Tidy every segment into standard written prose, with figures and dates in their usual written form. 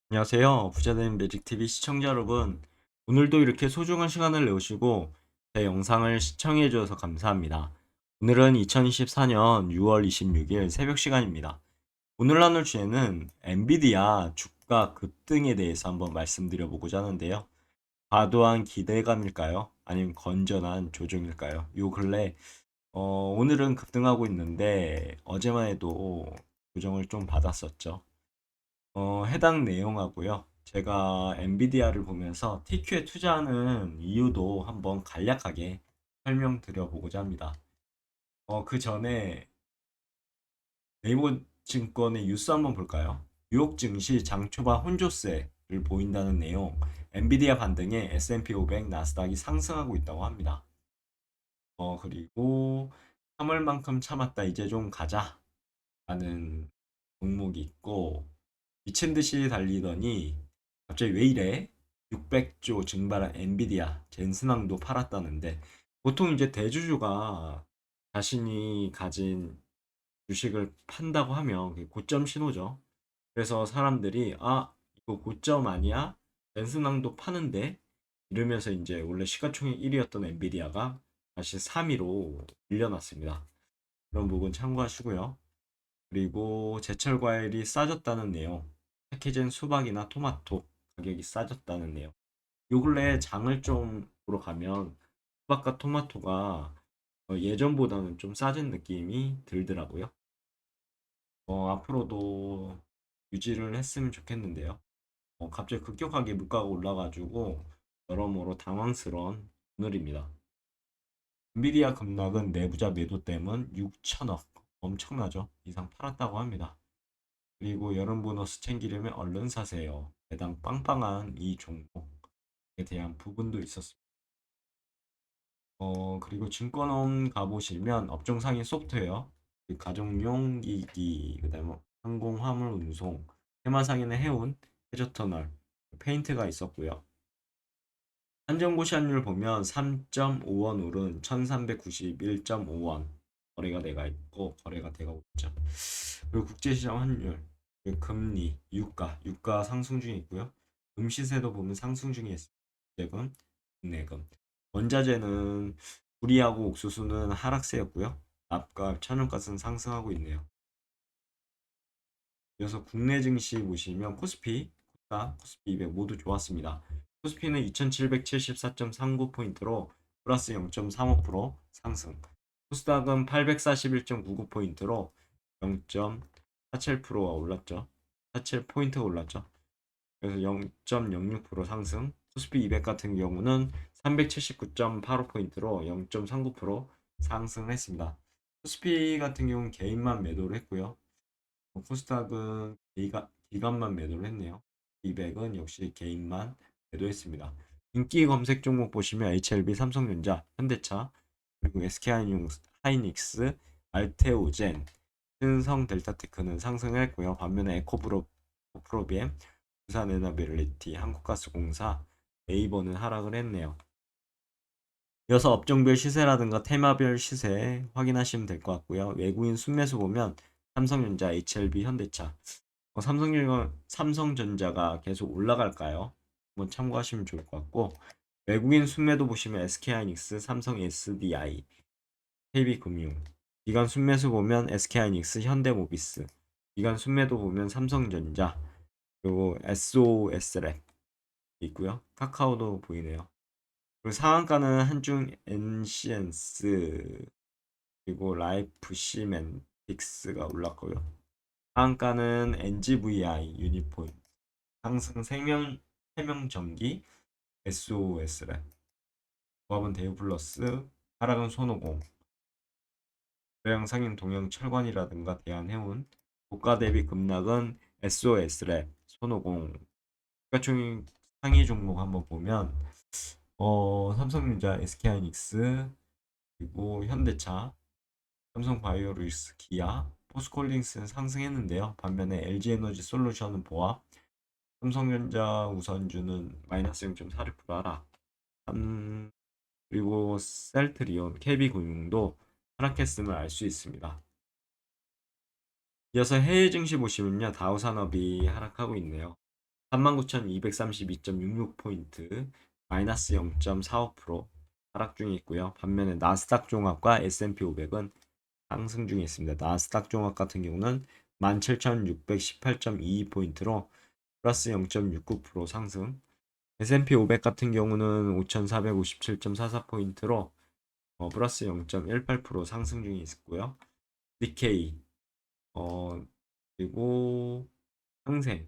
안녕하세요. 부자된 매직TV 시청자 여러분. 오늘도 이렇게 소중한 시간을 내오시고 제 영상을 시청해 주셔서 감사합니다. 오늘은 2024년 6월 26일 새벽 시간입니다. 오늘 나눌 주제는 엔비디아 주가 급등에 대해서 한번 말씀드려 보고자 하는데요. 과도한 기대감일까요? 아니면 건전한 조정일까요? 요 근래 오늘은 급등하고 있는데 어제만 해도 조정을 좀 받았었죠. 해당 내용하고요. 제가 엔비디아를 보면서 TQ에 투자하는 이유도 한번 간략하게 설명드려 보고자 합니다. 그 전에 네이버 증권의 뉴스 한번 볼까요? 뉴욕 증시 장 초반 혼조세를 보인다는 내용, 엔비디아 반등에 S&P 500, 나스닥이 상승하고 있다고 합니다. 그리고 3월만큼 참았다, 이제 좀 가자 라는 종목이 있고, 미친 듯이 달리더니 갑자기 왜 이래? 600조 증발한 엔비디아 젠슨왕도 팔았다는데, 보통 이제 대주주가 자신이 가진 주식을 판다고 하면 그게 고점 신호죠. 그래서 사람들이 이거 고점 아니야? 젠슨왕도 파는데 이러면서 이제 원래 시가총액 1위였던 엔비디아가 다시 3위로 밀려났습니다. 그런 부분 참고하시고요. 그리고 제철 과일이 싸졌다는 내용, 패키지된 수박이나 토마토 가격이 싸졌다는 내용. 요 근래 장을 좀 보러 가면 수박과 토마토가 예전보다는 좀 싸진 느낌이 들더라고요. 앞으로도 유지를 했으면 좋겠는데요. 갑자기 급격하게 물가가 올라가지고 여러모로 당황스러운 오늘입니다. 엔비디아 급락은 내부자 매도 때문 6천억, 엄청나죠? 이상 팔았다고 합니다. 그리고 여름 보너스 챙기려면 얼른 사세요. 배당 빵빵한 이 종목에 대한 부분도 있었습니다. 그리고 증권원 가보시면 업종 상위 소프트웨어, 그 가정용 기기, 그다음에 항공 화물 운송, 테마상에는 해운, 해저터널, 페인트가 있었고요. 한정고 시한율 보면 3.5원 오른 1391.5원 거래가 돼가 있고 거래가 되고 있죠. 그리고 국제시장 환율, 그리고 금리, 유가 상승 중에 있고요. 음시세도 보면 상승 중에 있습니다. 세금, 국내금. 원자재는 구리하고 옥수수는 하락세였고요. 납과 천연가스는 상승하고 있네요. 이어서 국내 증시 보시면 코스피 200 모두 좋았습니다. 코스피는 2774.39포인트로 플러스 0.35% 상승. 코스닥은 841.99포인트로 0.47%가 올랐죠. 47포인트가 올랐죠. 그래서 0.06% 상승. 코스피 200 같은 경우는 379.85포인트로 0.39% 상승했습니다. 코스피 같은 경우는 개인만 매도를 했고요. 코스닥은 기관만 매도를 했네요. 200은 역시 개인만 매도했습니다. 인기 검색 종목 보시면 HLB, 삼성전자, 현대차, 그리고 SK하이닉스, 알테오젠, 신성 델타테크는 상승을 했고요. 반면에 에코프로비엠, 부산에너빌리티, 한국가스공사, 네이버는 하락을 했네요. 이어서 업종별 시세라든가 테마별 시세 확인하시면 될 것 같고요. 외국인 순매수 보면 삼성전자, HLB, 현대차, 삼성전자가 계속 올라갈까요? 한번 참고하시면 좋을 것 같고, 외국인 순매도 보시면 SK하이닉스, 삼성 SDI, KB금융, 기관 순매수 보면 SK하이닉스, 현대모비스, 기관 순매도 보면 삼성전자, 그리고 SOS랩 있고요. 카카오도 보이네요. 그리고 상한가는 한중 엔시엔스, 그리고 라이프 시멘틱스가 올랐고요. 하한가는 NGVI, 유니폰, 상승 생명전기, SOS랩, 조합은 대우플러스, 하락은 손오공, 고양 상인 동양철관이라든가 대한해운, 고가 대비 급락은 SOS랩, 손오공. 시가총액 상위 종목 한번 보면 삼성전자, SK하이닉스, 그리고 현대차, 삼성바이오로이스, 기아, 포스코홀딩스는 상승했는데요. 반면에 LG에너지 솔루션은 보합, 삼성전자 우선주는 마이너스 0.46% 하락. 그리고 셀트리온, KB금융도 하락했음을 알 수 있습니다. 이어서 해외 증시 보시면요. 다우산업이 하락하고 있네요. 39,232.66포인트, 마이너스 0.45% 하락 중에 있고요. 반면에 나스닥 종합과 S&P 500은 상승 중에 있습니다. 나스닥 종합 같은 경우는 17,618.22포인트로 플러스 0.69% 상승, S&P 500 같은 경우는 5,457.44포인트로 플러스 0.18% 상승 중에 있고요. 니케이, 그리고 항생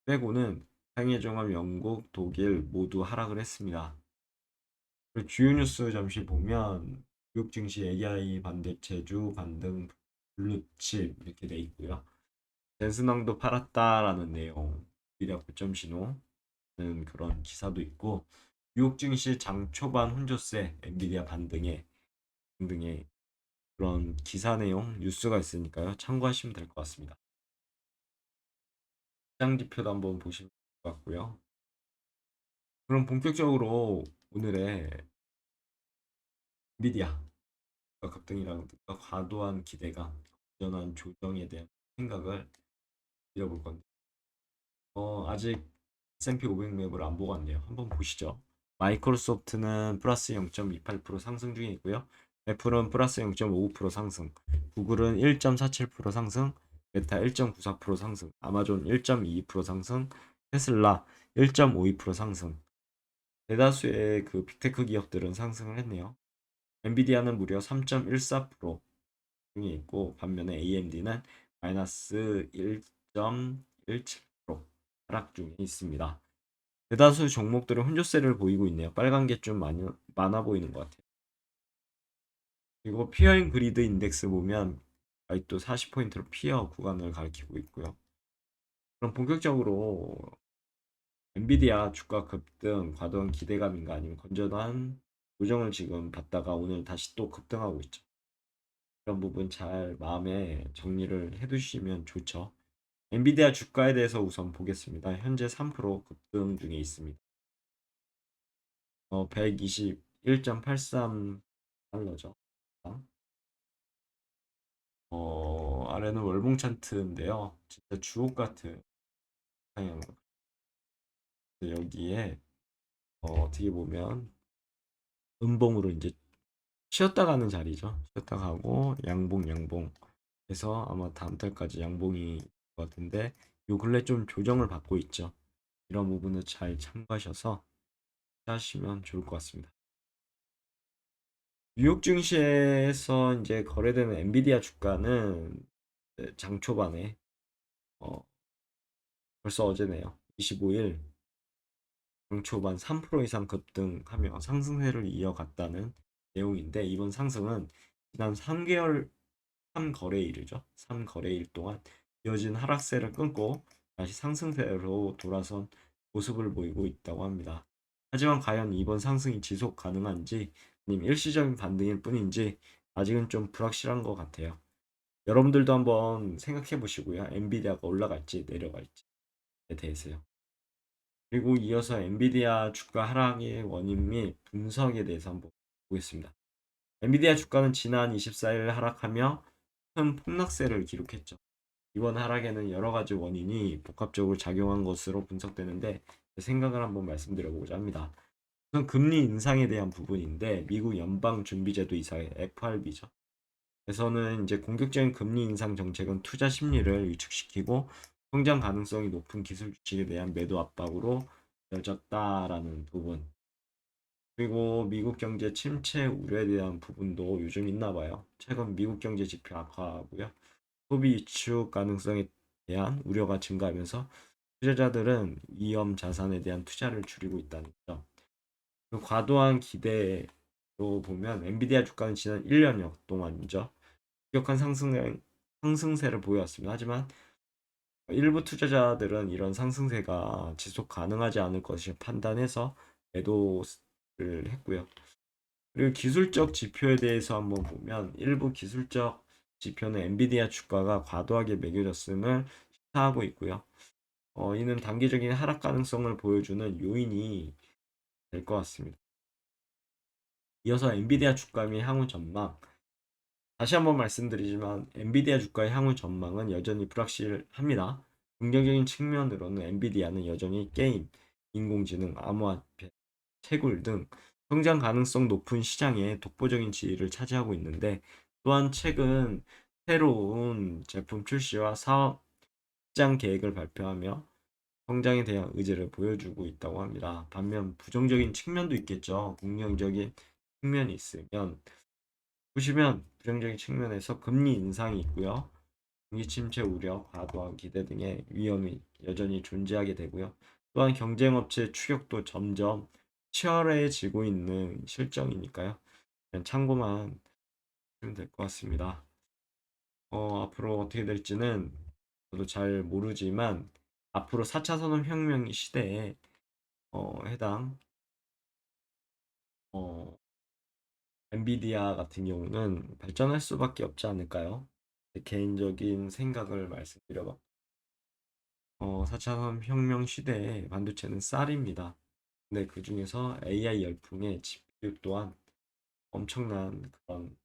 빼고는 상해 종합 영국, 독일 모두 하락을 했습니다. 그리고 주요 뉴스 잠시 보면 미국 증시 AII 반대체주 반등 블루칩 이렇게 돼 있고요. 젠슨왕도 팔았다라는 내용, 미래 고점 신호는 그런 기사도 있고, 미국 증시 장 초반 혼조세, 엔비디아 반등에 등등의 그런 기사 내용 뉴스가 있으니까요. 참고하시면 될 것 같습니다. 시장 지표도 한번 보시면 될 것 같고요. 그럼 본격적으로 오늘의 엔비디아 급등이라든가 과도한 기대감, 건전한 조정에 대한 생각을 드려볼 건데, 아직 S&P 500 맵을 안 보고 왔네요. 한번 보시죠. 마이크로소프트는 플러스 0.28% 상승 중에 있고요. 애플은 플러스 0.55% 상승, 구글은 1.47% 상승, 메타 1.94% 상승, 아마존 1.22% 상승, 테슬라 1.52% 상승. 대다수의 그 빅테크 기업들은 상승을 했네요. 엔비디아는 무려 3.14% 중에 있고, 반면에 AMD는 마이너스 1.17% 하락 중에 있습니다. 대다수 종목들은 혼조세를 보이고 있네요. 빨간 게 좀 많아 보이는 것 같아요. 그리고 피어인 그리드 인덱스 보면 아직도 40포인트로 피어 구간을 가리키고 있고요. 그럼 본격적으로 엔비디아 주가 급등 과도한 기대감인가 아니면 건전한 조정을 지금 받다가 오늘 다시 또 급등하고 있죠. 이런 부분 잘 마음에 정리를 해두시면 좋죠. 엔비디아 주가에 대해서 우선 보겠습니다. 현재 3% 급등 중에 있습니다. 121.83달러죠. 아래는 월봉 차트인데요. 진짜 주옥 같은 상향. 여기에 어떻게 보면 음봉으로 이제 쉬었다 가는 자리죠. 쉬었다 가고 양봉 양봉 해서 아마 다음 달까지 양봉이 것 같은데 요 근래 좀 조정을 받고 있죠. 이런 부분을 잘 참고하셔서 하시면 좋을 것 같습니다. 뉴욕 증시에서 이제 거래되는 엔비디아 주가는 장 초반에 어, 벌써 어제네요. 25일 장 초반 3% 이상 급등하며 상승세를 이어갔다는 내용인데 이번 상승은 지난 3개월 3거래일이죠. 3거래일 동안 이어진 하락세를 끊고 다시 상승세로 돌아선 모습을 보이고 있다고 합니다. 하지만 과연 이번 상승이 지속 가능한지 아니면 일시적인 반등일 뿐인지 아직은 좀 불확실한 것 같아요. 여러분들도 한번 생각해 보시고요. 엔비디아가 올라갈지 내려갈지에 대해서요. 그리고 이어서 엔비디아 주가 하락의 원인 및 분석에 대해서 한번 보겠습니다. 엔비디아 주가는 지난 24일 하락하며 큰 폭락세를 기록했죠. 이번 하락에는 여러 가지 원인이 복합적으로 작용한 것으로 분석되는데 생각을 한번 말씀드려보고자 합니다. 우선 금리 인상에 대한 부분인데 미국 연방준비제도 이사회 FRB죠. 에서는 이제 공격적인 금리 인상 정책은 투자 심리를 위축시키고 성장 가능성이 높은 기술 주식에 대한 매도 압박으로 이어졌다라는 부분. 그리고 미국 경제 침체 우려에 대한 부분도 요즘 있나 봐요. 최근 미국 경제 지표 악화하고요. 소비 위축 가능성에 대한 우려가 증가하면서 투자자들은 위험 자산에 대한 투자를 줄이고 있다는 점. 그 과도한 기대로 보면 엔비디아 주가는 지난 1년여 동안이죠. 급격한 상승세를 보여왔습니다. 하지만 일부 투자자들은 이런 상승세가 지속 가능하지 않을 것을 판단해서 매도를 했고요. 그리고 기술적 지표에 대해서 한번 보면 일부 기술적 지표는 엔비디아 주가가 과도하게 매겨졌음을 시사하고 있고요. 이는 단기적인 하락 가능성을 보여주는 요인이 될 것 같습니다. 이어서 엔비디아 주가 및 향후 전망. 다시 한번 말씀드리지만 엔비디아 주가의 향후 전망은 여전히 불확실합니다. 긍정적인 측면으로는 엔비디아는 여전히 게임, 인공지능, 암호화폐, 채굴 등 성장 가능성 높은 시장에 독보적인 지위를 차지하고 있는데, 또한 최근 새로운 제품 출시와 사업 시장 계획을 발표하며 성장에 대한 의지를 보여주고 있다고 합니다. 반면 부정적인 측면도 있겠죠. 긍정적인 측면이 있으면 보시면 부정적인 측면에서 금리 인상이 있고요. 경기 침체 우려, 과도한 기대 등의 위험이 여전히 존재하게 되고요. 또한 경쟁업체 추격도 점점 치열해지고 있는 실정이니까요. 그냥 참고만 하면 될 것 같습니다. 앞으로 어떻게 될지는 저도 잘 모르지만 앞으로 4차 산업혁명 시대에 해당 어, 엔비디아 같은 경우는 발전할 수밖에 없지 않을까요? 제 개인적인 생각을 말씀드려봐. 4차 산업혁명 시대에 반도체는 쌀입니다. 근데 그 중에서 AI 열풍의 GPU 또한 엄청난 그런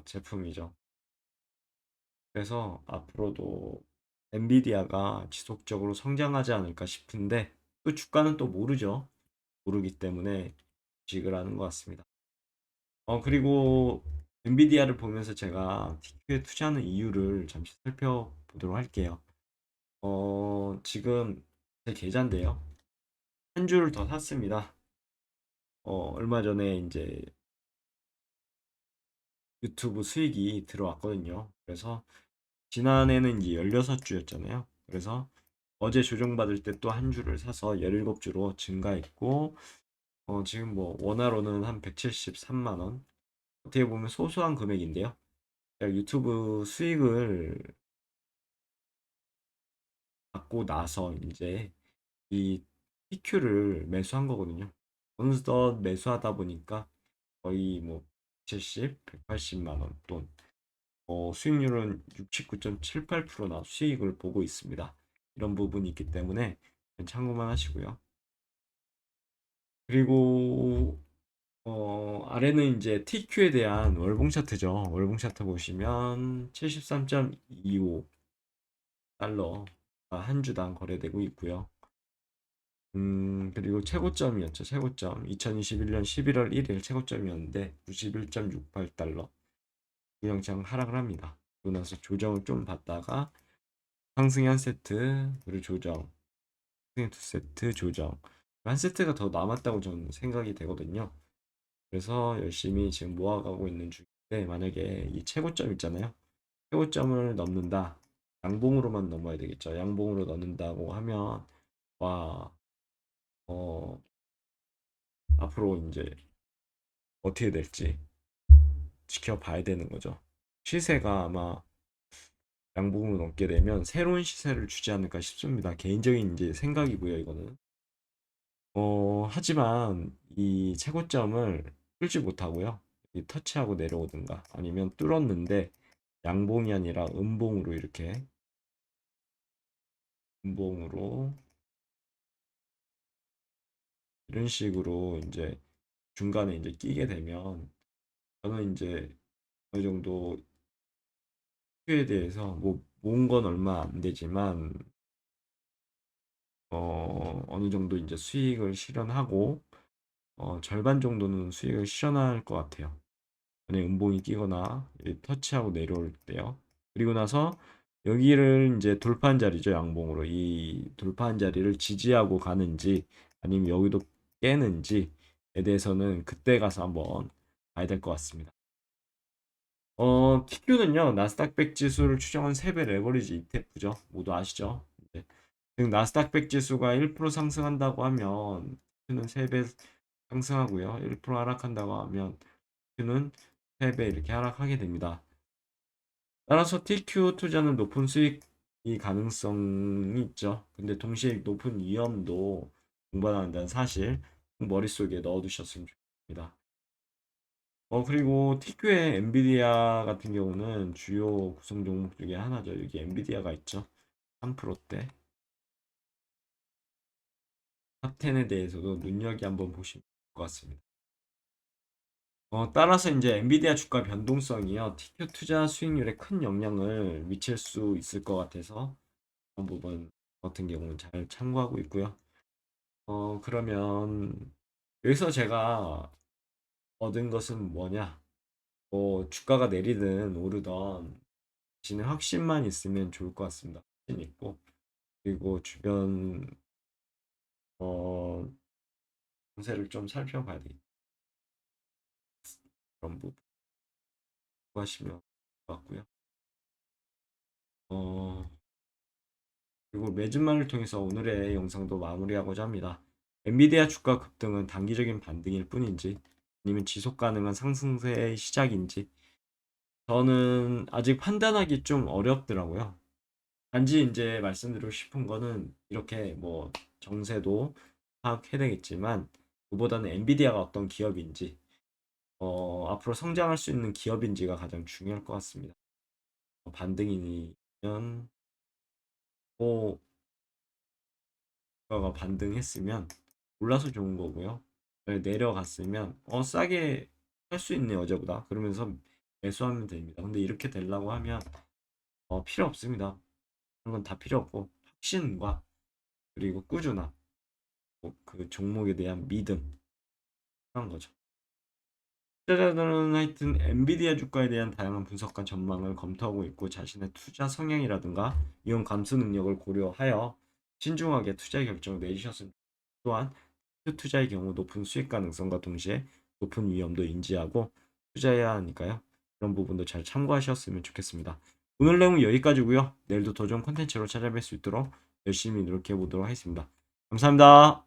제품이죠. 그래서 앞으로도 엔비디아가 지속적으로 성장하지 않을까 싶은데 또 주가는 또 모르죠. 모르기 때문에 주식을 하는 것 같습니다. 그리고 엔비디아를 보면서 제가 TQ에 투자하는 이유를 잠시 살펴보도록 할게요. 지금 제 계좌인데요. 한 주를 더 샀습니다. 얼마 전에 이제 유튜브 수익이 들어왔거든요. 그래서 지난해는 이제 16주였잖아요. 그래서 어제 조정받을 때 또 한 주를 사서 17주로 증가했고, 지금 뭐 원화로는 한 173만 원. 어떻게 보면 소소한 금액인데요. 제가 유튜브 수익을 받고 나서 이제 이 TQ를 매수한 거거든요. 어느덧 매수하다 보니까 거의 뭐 70, 180만 원 돈. 수익률은 69.78%나 수익을 보고 있습니다. 이런 부분이 있기 때문에 참고만 하시고요. 그리고 아래는 이제 TQ에 대한 월봉 차트죠. 월봉 차트 보시면 73.25 달러가 한 주당 거래되고 있고요. 그리고 최고점이었죠. 최고점. 2021년 11월 1일 최고점이었는데 91.68달러. 우영창 하락을 합니다. 그러고 나서 조정을 좀 받다가 상승이 한 세트, 그리고 조정, 상승이 두 세트, 조정. 한 세트가 더 남았다고 저는 생각이 되거든요. 그래서 열심히 지금 모아가고 있는 중인데 만약에 이 최고점 있잖아요. 최고점을 넘는다. 양봉으로만 넘어야 되겠죠. 양봉으로 넣는다고 하면 와, 어, 앞으로 이제 어떻게 될지 지켜봐야 되는 거죠. 시세가 아마 양봉으로 넘게 되면 새로운 시세를 주지 않을까 싶습니다. 개인적인 이제 생각이고요, 이거는. 하지만 이 최고점을 뚫지 못하고요. 이 터치하고 내려오든가 아니면 뚫었는데 양봉이 아니라 음봉으로 이렇게 음봉으로 이런 식으로 이제 중간에 이제 끼게 되면 저는 이제 어느 정도 수에 대해서 뭐 모은 건 얼마 안 되지만 어느 정도 이제 수익을 실현하고 절반 정도는 수익을 실현할 것 같아요. 안에 음봉이 끼거나 터치하고 내려올 때요. 그리고 나서 여기를 이제 돌파한 자리죠. 양봉으로 이 돌파한 자리를 지지하고 가는지 아니면 여기도 깨는지에 대해서는 그때 가서 한번 봐야 될 것 같습니다. TQ는요 나스닥 100 지수를 추정한 3배 레버리지 ETF죠. 모두 아시죠? 네. 즉 나스닥 100 지수가 1% 상승한다고 하면 TQ는 3배 상승하고요. 1% 하락한다고 하면 TQ는 3배 이렇게 하락하게 됩니다. 따라서 TQ 투자는 높은 수익이 가능성이 있죠. 근데 동시에 높은 위험도 동반한다는 사실 머릿속에 넣어두셨으면 좋겠습니다. 그리고 TQ의 엔비디아 같은 경우는 주요 구성 종목 중에 하나죠. 여기 엔비디아가 있죠. 3%대. 탑10에 대해서도 눈여겨 한번 보시면 될 것 같습니다. 따라서 이제 엔비디아 주가 변동성이요. TQ 투자 수익률에 큰 영향을 미칠 수 있을 것 같아서 그런 부분 같은 경우는 잘 참고하고 있고요. 그러면 여기서 제가 얻은 것은 뭐냐? 뭐 주가가 내리든 오르던 지는 확신만 있으면 좋을 것 같습니다. 확신 있고 그리고 주변 어 정세를 좀 살펴봐야 되겠다. 그런 부분 하시면 될 것 같고요. 어 그리고 매집만을 통해서 오늘의 영상도 마무리하고자 합니다. 엔비디아 주가 급등은 단기적인 반등일 뿐인지 아니면 지속 가능한 상승세의 시작인지 저는 아직 판단하기 좀 어렵더라고요. 단지 이제 말씀드리고 싶은 거는 이렇게 뭐 정세도 파악해야 되겠지만 그보다는 엔비디아가 어떤 기업인지 앞으로 성장할 수 있는 기업인지가 가장 중요할 것 같습니다. 반등이면 뭐 주가가 반등했으면 올라서 좋은 거고요. 내려갔으면 싸게 살 수 있네 어제보다 그러면서 매수하면 됩니다. 근데 이렇게 되려고 하면 필요 없습니다. 그런 건 다 필요 없고 확신과 그리고 꾸준함, 그 종목에 대한 믿음 그런 거죠. 투자자들은 하여튼 엔비디아 주가에 대한 다양한 분석과 전망을 검토하고 있고 자신의 투자 성향이라든가 이용 감수 능력을 고려하여 신중하게 투자 결정을 내리셨습니다. 또한 투자의 경우 높은 수익 가능성과 동시에 높은 위험도 인지하고 투자해야 하니까요. 그런 부분도 잘 참고하셨으면 좋겠습니다. 오늘 내용은 여기까지고요. 내일도 더 좋은 콘텐츠로 찾아뵐 수 있도록 열심히 노력해 보도록 하겠습니다. 감사합니다.